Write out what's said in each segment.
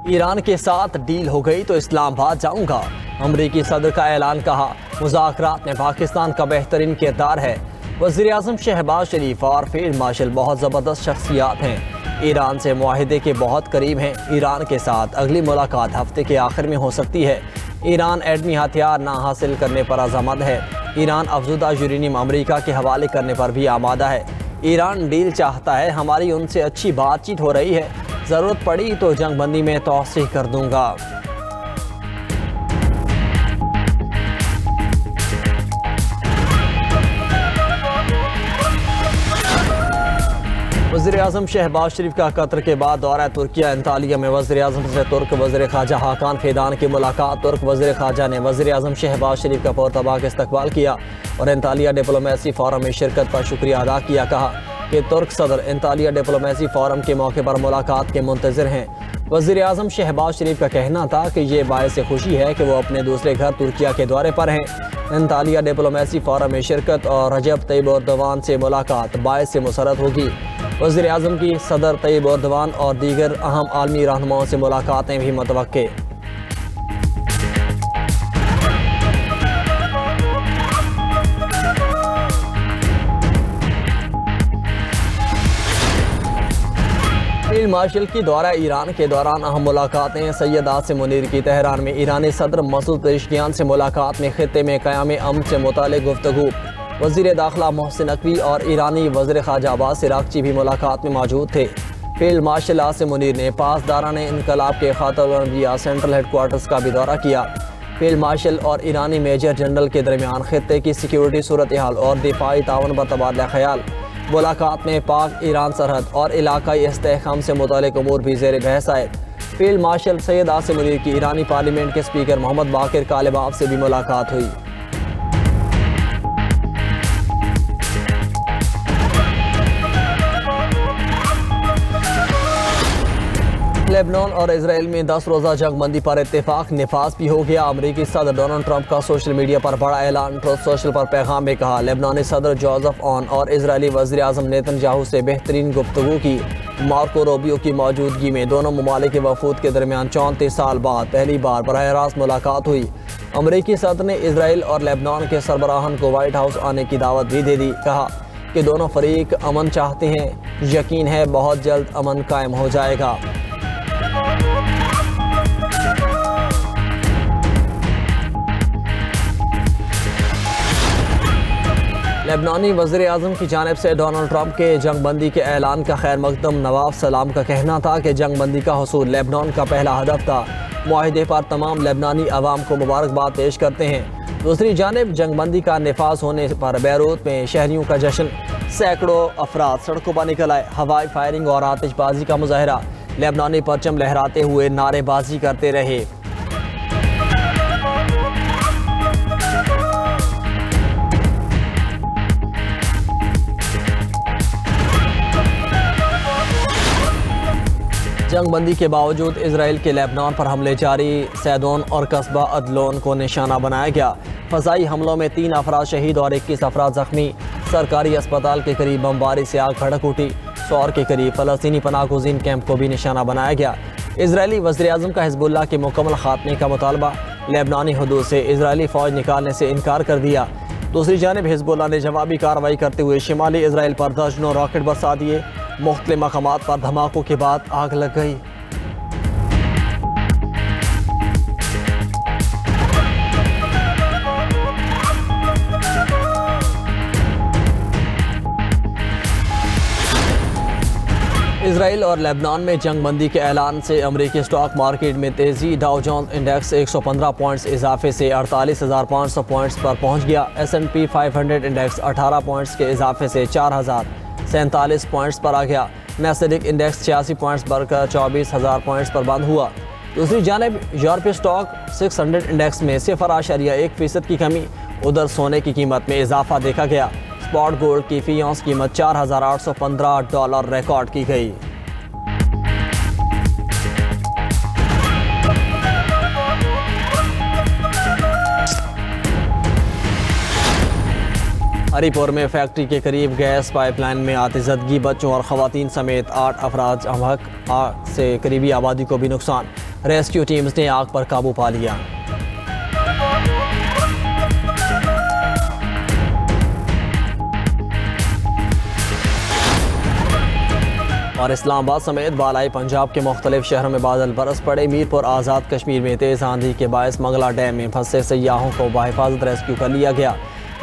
ایران کے ساتھ ڈیل ہو گئی تو اسلام آباد جاؤں گا، امریکی صدر کا اعلان، کہا مذاکرات میں پاکستان کا بہترین کردار ہے۔ وزیر اعظم شہباز شریف اور فیلڈ مارشل بہت زبردست شخصیات ہیں، ایران سے معاہدے کے بہت قریب ہیں۔ ایران کے ساتھ اگلی ملاقات ہفتے کے آخر میں ہو سکتی ہے۔ ایران ایٹمی ہتھیار نہ حاصل کرنے پر عزمند ہے۔ ایران افزودہ یورینیم امریکہ کے حوالے کرنے پر بھی آمادہ ہے۔ ایران ڈیل چاہتا ہے، ہماری ان سے اچھی بات چیت ہو رہی ہے، ضرورت پڑی تو جنگ بندی میں توسیع کر دوں گا۔ وزیر اعظم شہباز شریف کا قطر کے بعد دورہ ترکیہ۔ انطالیہ میں وزیر اعظم سے ترک وزیر خارجہ حاکان فیدان کی ملاقات۔ ترک وزیر خارجہ نے وزیر اعظم شہباز شریف کا پرتپاک استقبال کیا اور انطالیہ ڈپلومیسی فورم میں شرکت پر شکریہ ادا کیا۔ کہا کہ ترک صدر انطالیہ ڈپلومیسی فورم کے موقع پر ملاقات کے منتظر ہیں۔ وزیر اعظم شہباز شریف کا کہنا تھا کہ یہ باعث خوشی ہے کہ وہ اپنے دوسرے گھر ترکیہ کے دورے پر ہیں۔ انطالیہ ڈپلومیسی فورم میں شرکت اور رجب طیب اردوان سے ملاقات باعث مسرت ہوگی۔ وزیر اعظم کی صدر طیب اردوان اور دیگر اہم عالمی رہنماؤں سے ملاقاتیں بھی متوقع۔ فیلڈ مارشل کی دورہ ایران کے دوران اہم ملاقاتیں۔ سید عاصم منیر کی تہران میں ایرانی صدر مسعود پزشکیان سے ملاقات میں خطے میں قیام امن سے متعلق گفتگو۔ وزیر داخلہ محسن نقوی اور ایرانی وزیر خارجہ عباس عراقچی بھی ملاقات میں موجود تھے۔ فیلڈ مارشل عاصم منیر نے پاسداران انقلاب کے خاطر الانبیاء سینٹرل ہیڈ کوارٹرز کا بھی دورہ کیا۔ فیلڈ مارشل اور ایرانی میجر جنرل کے درمیان خطے کی سیکیورٹی صورتحال اور دفاعی تعاون پر تبادلہ خیال۔ ملاقات میں پاک ایران سرحد اور علاقائی استحکام سے متعلق امور بھی زیر بحث آئے۔ فیلڈ مارشل سید عاصم منیر کی ایرانی پارلیمنٹ کے اسپیکر محمد باقر کالباف سے بھی ملاقات ہوئی۔ لیبنان اور اسرائیل میں 10 روزہ جنگ بندی پر اتفاق نفاذ بھی ہو گیا۔ امریکی صدر ڈونلڈ ٹرمپ کا سوشل میڈیا پر بڑا اعلان۔ ٹروتھ سوشل پر پیغام میں کہا لیبنانی صدر جوزف اون اور اسرائیلی وزیر اعظم نیتن یاہو سے بہترین گفتگو کی۔ مارکو روبیو کی موجودگی میں دونوں ممالک کے وفود کے درمیان 34 سال بعد پہلی بار براہ راست ملاقات ہوئی۔ امریکی صدر نے اسرائیل اور لیبنان کے سربراہان کو وائٹ ہاؤس آنے کی دعوت بھی دے دی۔ کہا کہ دونوں فریق امن چاہتے ہیں، یقین ہے بہت جلد امن قائم ہو جائے گا۔ لیبنانی وزیر اعظم کی جانب سے ڈونلڈ ٹرمپ کے جنگ بندی کے اعلان کا خیر مقدم نواف سلام کا کہنا تھا کہ جنگ بندی کا حصول لیبنان کا پہلا ہدف تھا۔ معاہدے پر تمام لیبنانی عوام کو مبارکباد پیش کرتے ہیں۔ دوسری جانب جنگ بندی کا نفاذ ہونے پر بیروت میں شہریوں کا جشن، سینکڑوں افراد سڑکوں پر نکل آئے، ہوائی فائرنگ اور آتش بازی کا مظاہرہ، لیبنانی پرچم لہراتے ہوئے نعرے بازی کرتے رہے۔ جنگ بندی کے باوجود اسرائیل کے لیبنان پر حملے جاری، سیدون اور قصبہ عدلون کو نشانہ بنایا گیا۔ فضائی حملوں میں 3 افراد شہید اور 21 افراد زخمی۔ سرکاری اسپتال کے قریب بمباری سے آگ بھڑک اٹھی۔ سور کے قریب فلسطینی پناہ گزین کیمپ کو بھی نشانہ بنایا گیا۔ اسرائیلی وزیر اعظم کا حزب اللہ کے مکمل خاتمے کا مطالبہ، لیبنانی حدود سے اسرائیلی فوج نکالنے سے انکار کر دیا۔ دوسری جانب حزب اللہ نے جوابی کارروائی کرتے ہوئے شمالی اسرائیل پر درجنوں راکٹ برسا دیے۔ مختلف مقامات پر دھماکوں کے بعد آگ لگ گئی۔ اسرائیل اور لیبنان میں جنگ بندی کے اعلان سے امریکی اسٹاک مارکیٹ میں تیزی۔ ڈاؤ جونز انڈیکس 115 پوائنٹس اضافے سے 48,500 پوائنٹس پر پہنچ گیا۔ S&P 500 انڈیکس 18 پوائنٹس کے اضافے سے 4,047 پوائنٹس پر آ گیا۔ نیسڈیک انڈیکس 86 پوائنٹس بڑھ کر 24,000 پوائنٹس پر بند ہوا۔ دوسری جانب یورپی اسٹاک 600 انڈیکس میں 0.1% کی کمی۔ ادھر سونے کی قیمت میں اضافہ دیکھا گیا۔ اسپاٹ گولڈ کی فی اونس قیمت $4,815 ریکارڈ کی گئی۔ ہری پور میں فیکٹری کے قریب گیس پائپ لائن میں آتشزدگی، بچوں اور خواتین سمیت 8 افراد ہلاک، آگ سے قریبی آبادی کو بھی نقصان، ریسکیو ٹیمز نے آگ پر قابو پا لیا۔ اور اسلام آباد سمیت بالائی پنجاب کے مختلف شہروں میں بادل برس پڑے۔ میر پور آزاد کشمیر میں تیز آندھی کے باعث منگلا ڈیم میں پھنسے سیاحوں کو بحفاظت ریسکیو کر لیا گیا۔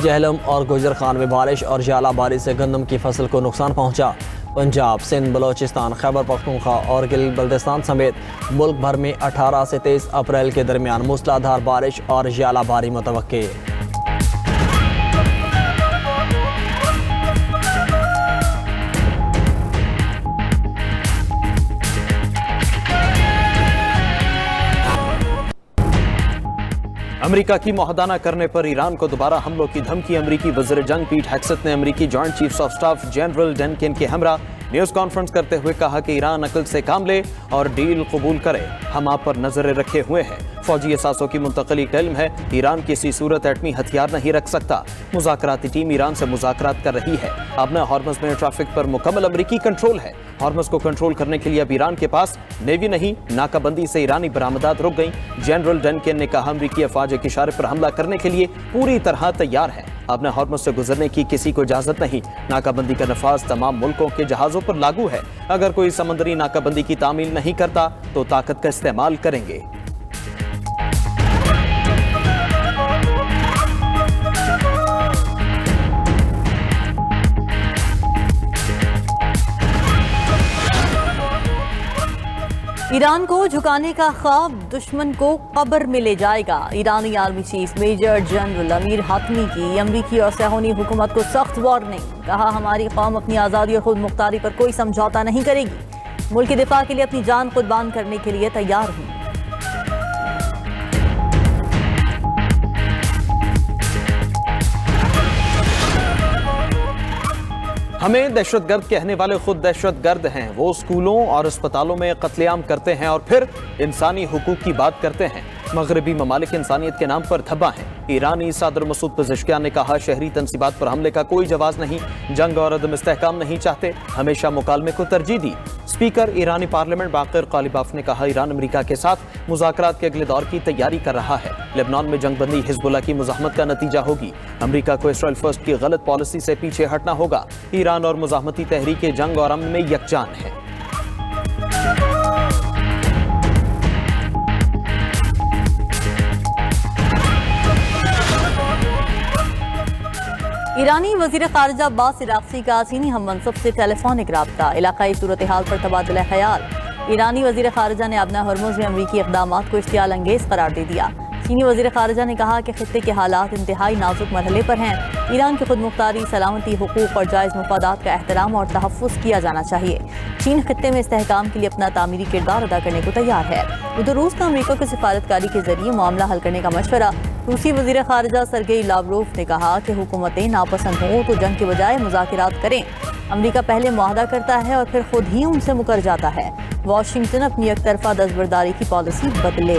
جہلم اور گجر خان میں بارش اور ژالہ باری سے گندم کی فصل کو نقصان پہنچا۔ پنجاب، سندھ، بلوچستان، خیبر پختونخوا اور گل بلتستان سمیت ملک بھر میں 18 سے 23 اپریل کے درمیان موسلا دھار بارش اور ژالہ باری متوقع۔ امریکہ کی معاہدہ کرنے پر ایران کو دوبارہ حملوں کی دھمکی۔ امریکی وزیر جنگ پیٹ ہیگسٹ نے امریکی joint chiefs of staff general Duncan کے ہمراہ نیوز کانفرنس کرتے ہوئے کہا کہ ایران عقل سے کام لے اور ڈیل قبول کرے، ہم آپ پر نظریں رکھے ہوئے ہیں۔ فوجی اثاثوں کی منتقلی کا علم ہے، ایران کسی صورت ایٹمی ہتھیار نہیں رکھ سکتا۔ مذاکراتی ٹیم ایران سے مذاکرات کر رہی ہے۔ اب ہارمز میں ٹریفک پر مکمل امریکی کنٹرول ہے۔ ہارمز کو کنٹرول کرنے کے لیے اب ایران کے پاس نیوی نہیں، ناکہ بندی سے ایرانی برآمدات رک گئیں۔ جنرل ڈنکن نے کہا امریکی افواج ایک اشارے پر حملہ کرنے کے لیے پوری طرح تیار ہے۔ اب ہارمز سے گزرنے کی کسی کو اجازت نہیں۔ ناکہ بندی کا نفاذ تمام ملکوں کے جہازوں پر لاگو ہے۔ اگر کوئی سمندری ناکہ بندی کی تعمیل نہیں کرتا تو طاقت کا استعمال کریں گے۔ ایران کو جھکانے کا خواب دشمن کو قبر میں لے جائے گا۔ ایرانی آرمی چیف میجر جنرل امیر حاتمی کی امریکی اور صہیونی حکومت کو سخت وارننگ، کہا ہماری قوم اپنی آزادی اور خود مختاری پر کوئی سمجھوتا نہیں کرے گی، ملک کی دفاع کے لیے اپنی جان قربان کرنے کے لیے تیار ہوں۔ ہمیں دہشت گرد کہنے والے خود دہشت گرد ہیں۔ وہ اسکولوں اور اسپتالوں میں قتل عام کرتے ہیں اور پھر انسانی حقوق کی بات کرتے ہیں۔ مغربی ممالک انسانیت کے نام پر دھبا ہیں۔ ایرانی صدر مسعود پزشکیان نے کہا شہری تنصیبات پر حملے کا کوئی جواز نہیں، جنگ اور عدم استحکام نہیں چاہتے، ہمیشہ مکالمے کو ترجیح دی۔ اسپیکر ایرانی پارلیمنٹ باقر قالیباف نے کہا ایران امریکہ کے ساتھ مذاکرات کے اگلے دور کی تیاری کر رہا ہے۔ لبنان میں جنگ بندی حزب اللہ کی مزاحمت کا نتیجہ ہوگی۔ امریکہ کو اسرائیل فرسٹ کی غلط پالیسی سے پیچھے ہٹنا ہوگا۔ ایران اور مزاحمتی تحریک جنگ اور امن میں یکجان ہے۔ ایرانی وزیر خارجہ عباس عراقچی کا چینی ہم منصب سے ٹیلی فونک رابطہ، علاقائی صورتحال پر تبادلہ خیال۔ ایرانی وزیر خارجہ نے ابنا ہرمز میں امریکی اقدامات کو اشتعال انگیز قرار دے دیا۔ چینی وزیر خارجہ نے کہا کہ خطے کے حالات انتہائی نازک مرحلے پر ہیں، ایران کی خود مختاری، سلامتی، حقوق اور جائز مفادات کا احترام اور تحفظ کیا جانا چاہیے۔ چین خطے میں استحکام کے لیے اپنا تعمیری کردار ادا کرنے کو تیار ہے۔ ادھر روس کا امریکہ کی سفارتکاری کے ذریعے معاملہ حل کرنے کا مشورہ۔ روسی وزیر خارجہ سرگئی لاوروف نے کہا کہ حکومتیں ناپسند ہوں تو جنگ کے بجائے مذاکرات کریں۔ امریکہ پہلے معاہدہ کرتا ہے اور پھر خود ہی ان سے مکر جاتا ہے۔ واشنگٹن اپنی یک طرفہ دستبرداری کی پالیسی بدلے۔